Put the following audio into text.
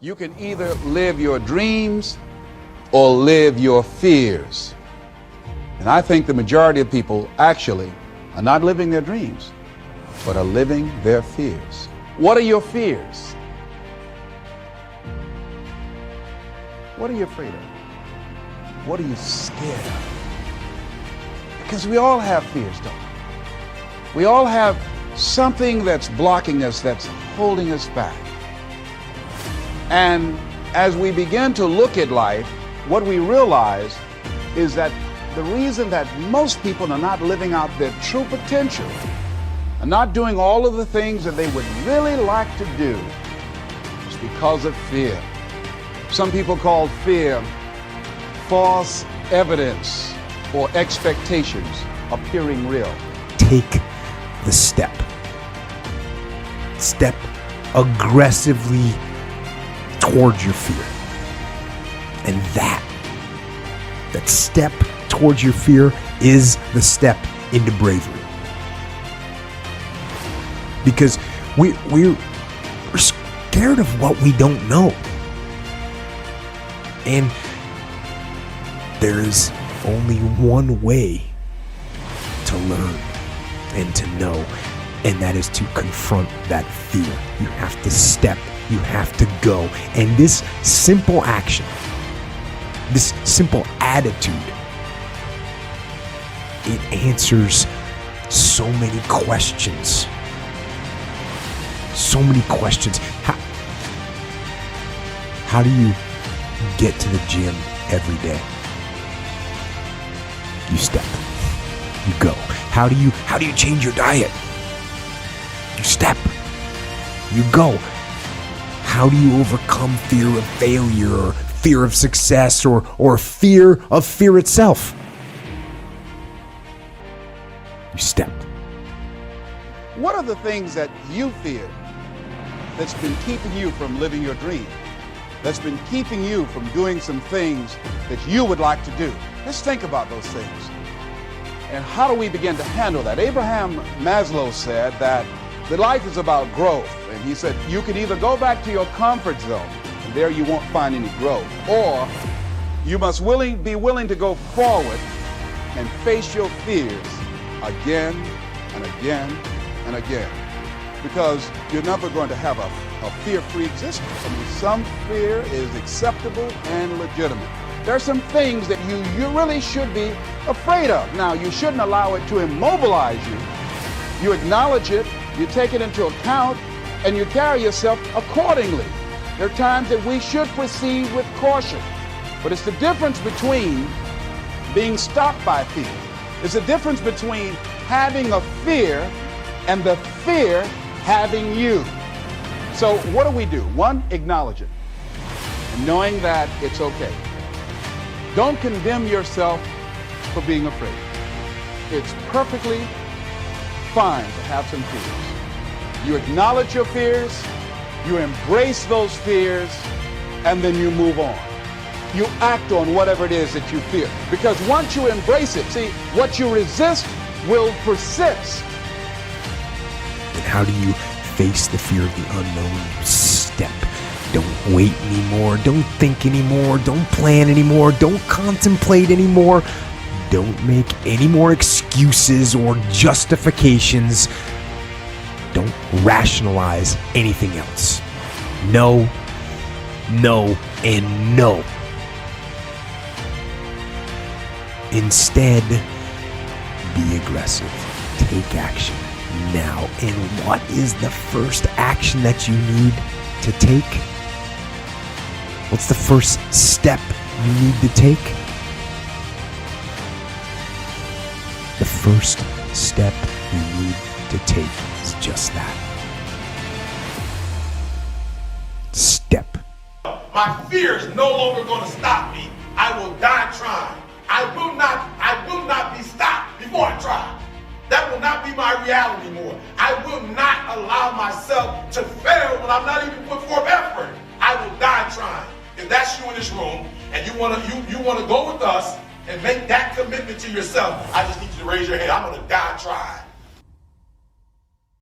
You can either live your dreams or live your fears. And I think the majority of people actually are not living their dreams, but are living their fears. What are your fears? What are you afraid of? What are you scared of? Because we all have fears, don't we? We all have something that's blocking us, that's holding us back. And as we begin to look at life, what we realize is that the reason that most people are not living out their true potential, are not doing all of the things that they would really like to do, is because of fear. Some people call fear false evidence or expectations appearing real. Take the step. Step aggressively towards your fear. And that step towards your fear is the step into bravery. Because we're scared of what we don't know. And there is only one way to learn and to know, and that is to confront that fear. You have to step, you have to go. And this simple action, this simple attitude, it answers so many questions. So many questions. How do you get to the gym every day? You step. You go. How do you change your diet? You step. You go. How do you overcome fear of failure or fear of success or fear of fear itself? You step. What are the things that you fear that's been keeping you from living your dream? That's been keeping you from doing some things that you would like to do? Let's think about those things. And how do we begin to handle that? Abraham Maslow said that the life is about growth. And he said you can either go back to your comfort zone, and there you won't find any growth, or you must be willing to go forward and face your fears again and again and again. Because you're never going to have a fear-free existence. I mean, some fear is acceptable and legitimate. There are some things that you really should be afraid of. Now, you shouldn't allow it to immobilize you. You acknowledge it, you take it into account, and you carry yourself accordingly. There are times that we should proceed with caution. But it's the difference between being stopped by fear. It's the difference between having a fear and the fear having you. So what do? One, acknowledge it, and knowing that it's okay. Don't condemn yourself for being afraid. It's perfectly fine to have some fears. You acknowledge your fears, you embrace those fears, and then you move on. You act on whatever it is that you fear. Because once you embrace it, see, what you resist will persist. And how do you face the fear of the unknown? You step. Don't wait anymore. Don't think anymore. Don't plan anymore. Don't contemplate anymore. Don't make any more excuses or justifications. Don't rationalize anything else. No, no, and no. Instead, be aggressive. Take action now. And what is the first action that you need to take? What's the first step you need to take? The first step you need to take is just that. Step. My fear is no longer going to stop me. I will die trying. I will not be stopped before I try. That will not be my reality anymore. I will not allow myself to fail when I'm not even put forth effort. I will die trying. If that's you in this room and you want to go with us and make that commitment to yourself, I just need you to raise your hand. I'm going to die trying.